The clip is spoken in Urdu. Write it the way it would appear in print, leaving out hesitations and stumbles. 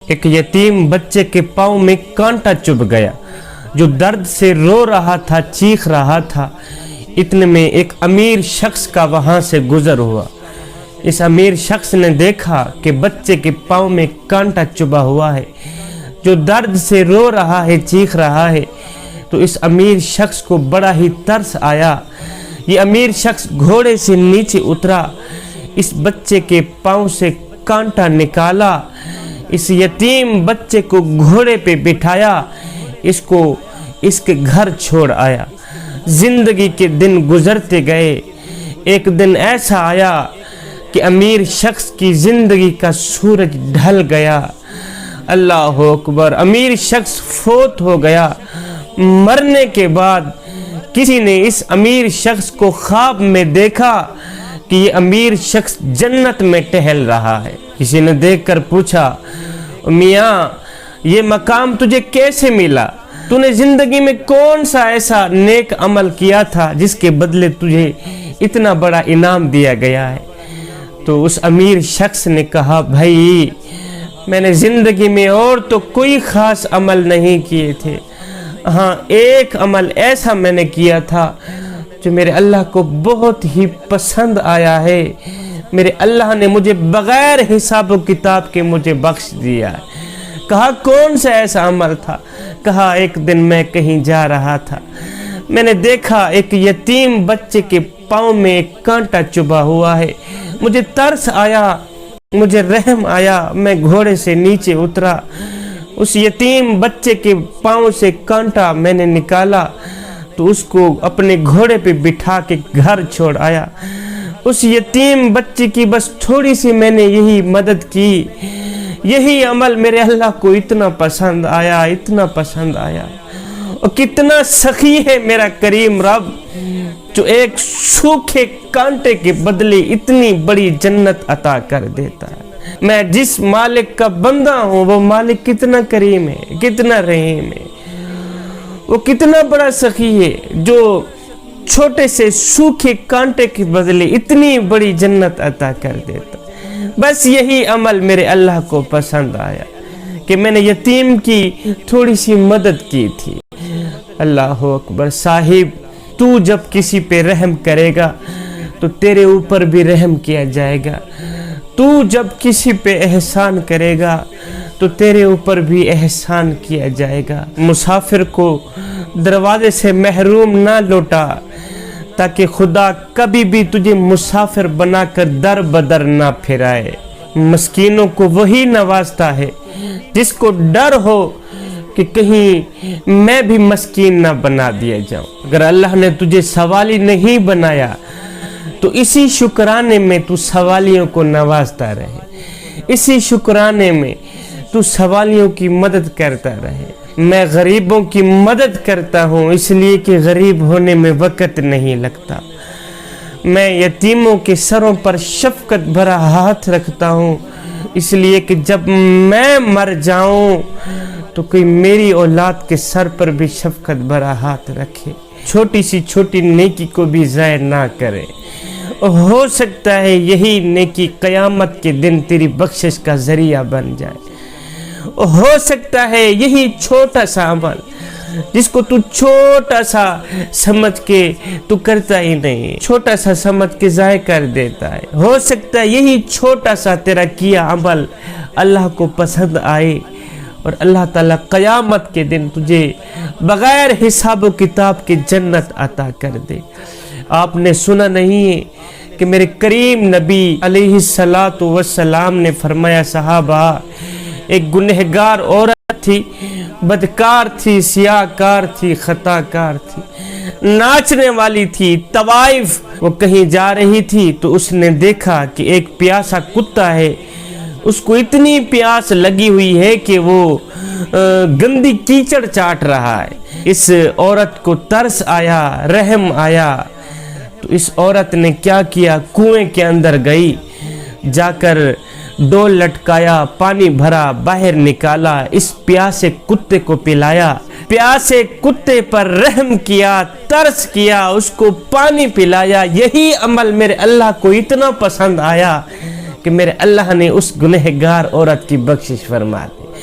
ایک یتیم بچے کے پاؤں میں کانٹا چبھ گیا جو درد سے رو رہا تھا، چیخ رہا تھا۔ اتنے میں ایک امیر شخص کا وہاں سے گزر ہوا۔ اس امیر شخص نے دیکھا کہ بچے کے پاؤں میں کانٹا چبھا ہوا ہے جو درد سے رو رہا ہے، چیخ رہا ہے، تو اس امیر شخص کو بڑا ہی ترس آیا۔ یہ امیر شخص گھوڑے سے نیچے اترا، اس بچے کے پاؤں سے کانٹا نکالا، اس یتیم بچے کو گھوڑے پہ بٹھایا، اس کو اس کے گھر چھوڑ آیا۔ زندگی کے دن گزرتے گئے۔ ایک دن ایسا آیا کہ امیر شخص کی زندگی کا سورج ڈھل گیا۔ اللہ اکبر! امیر شخص فوت ہو گیا۔ مرنے کے بعد کسی نے اس امیر شخص کو خواب میں دیکھا کہ یہ امیر شخص جنت میں ٹہل رہا ہے۔ کسی نے دیکھ کر پوچھا، میاں یہ مقام تجھے کیسے ملا؟ تو نے زندگی میں کون سا ایسا نیک عمل کیا تھا جس کے بدلے تجھے اتنا بڑا انعام دیا گیا ہے؟ تو اس امیر شخص نے کہا، بھائی میں نے زندگی میں اور تو کوئی خاص عمل نہیں کیے تھے، ہاں ایک عمل ایسا میں نے کیا تھا جو میرے اللہ کو بہت ہی پسند آیا ہے۔ میرے اللہ نے مجھے بغیر حساب و کتاب کے مجھے بخش دیا ہے۔ کہا کون سا ایسا عمل تھا؟ کہا ایک دن میں کہیں جا رہا تھا، میں نے دیکھا ایک یتیم بچے کے پاؤں میں ایک کانٹا چبھا ہوا ہے، مجھے ترس آیا، مجھے رحم آیا، میں گھوڑے سے نیچے اترا، اس یتیم بچے کے پاؤں سے کانٹا میں نے نکالا تو اس کو اپنے گھوڑے پہ بٹھا کے گھر چھوڑ آیا۔ اس یتیم بچے کی بس تھوڑی سی میں نے یہی مدد کی، یہی عمل میرے اللہ کو اتنا پسند آیا، اتنا پسند آیا۔ اور کتنا سخی ہے میرا کریم رب جو ایک سوکھے کانٹے کے بدلے اتنی بڑی جنت عطا کر دیتا ہے۔ میں جس مالک کا بندہ ہوں وہ مالک کتنا کریم ہے، کتنا رحیم ہے، وہ کتنا بڑا سخی ہے جو چھوٹے سے سوکھے کانٹے کے بدلے اتنی بڑی جنت عطا کر دیتا۔ بس یہی عمل میرے اللہ کو پسند آیا کہ میں نے یتیم کی تھوڑی سی مدد کی تھی۔ اللہ اکبر! صاحب تو جب کسی پہ رحم کرے گا تو تیرے اوپر بھی رحم کیا جائے گا، تو جب کسی پہ احسان کرے گا تو تیرے اوپر بھی احسان کیا جائے گا۔ مسافر کو دروازے سے محروم نہ لوٹا تاکہ خدا کبھی بھی تجھے مسافر بنا کر در بدر نہ پھرائے۔ مسکینوں کو وہی نوازتا ہے جس کو ڈر ہو کہ کہیں میں بھی مسکین نہ بنا دیا جاؤں۔ اگر اللہ نے تجھے سوالی نہیں بنایا تو اسی شکرانے میں تو سوالیوں کو نوازتا رہے، اسی شکرانے میں تو سوالیوں کی مدد کرتا رہے۔ میں غریبوں کی مدد کرتا ہوں اس لیے کہ غریب ہونے میں وقت نہیں لگتا۔ میں یتیموں کے سروں پر شفقت بھرا ہاتھ رکھتا ہوں اس لیے کہ جب میں مر جاؤں تو کوئی میری اولاد کے سر پر بھی شفقت بھرا ہاتھ رکھے، چھوٹی سی چھوٹی نیکی کو بھی ضائع نہ کرے۔ ہو سکتا ہے یہی نیکی قیامت کے دن تیری بخشش کا ذریعہ بن جائے۔ ہو سکتا ہے یہی چھوٹا سا عمل جس کو تو چھوٹا سا سمجھ کے تو کرتا ہی نہیں، چھوٹا سا سمجھ کے ضائع کر دیتا ہے، ہو سکتا ہے یہی چھوٹا سا تیرا کیا عمل اللہ کو پسند آئے اور اللہ تعالیٰ قیامت کے دن تجھے بغیر حساب و کتاب کے جنت عطا کر دے۔ آپ نے سنا نہیں ہے کہ میرے کریم نبی علیہ السلام نے فرمایا، صحابہ ایک گنہگار عورت تھی، بدکار تھی، سیاہ کار تھی، خطا کار تھی، ناچنے والی تھی، طوائف۔ وہ کہیں جا رہی تھی تو اس نے دیکھا کہ ایک پیاسا کتا ہے، اس کو اتنی پیاس لگی ہوئی ہے کہ وہ گندی کیچڑ چاٹ رہا ہے۔ اس عورت کو ترس آیا، رحم آیا تو اس عورت نے کیا کیا، کنویں کے اندر گئی، جا کر ڈول لٹکایا، پانی بھرا، باہر نکالا، اس پیاسے کتے کو پلایا، پیاسے کتے پر رحم کیا، ترس کیا، اس کو پانی پلایا۔ یہی عمل میرے اللہ کو اتنا پسند آیا کہ میرے اللہ نے اس گنہگار عورت کی بخشش فرما دی۔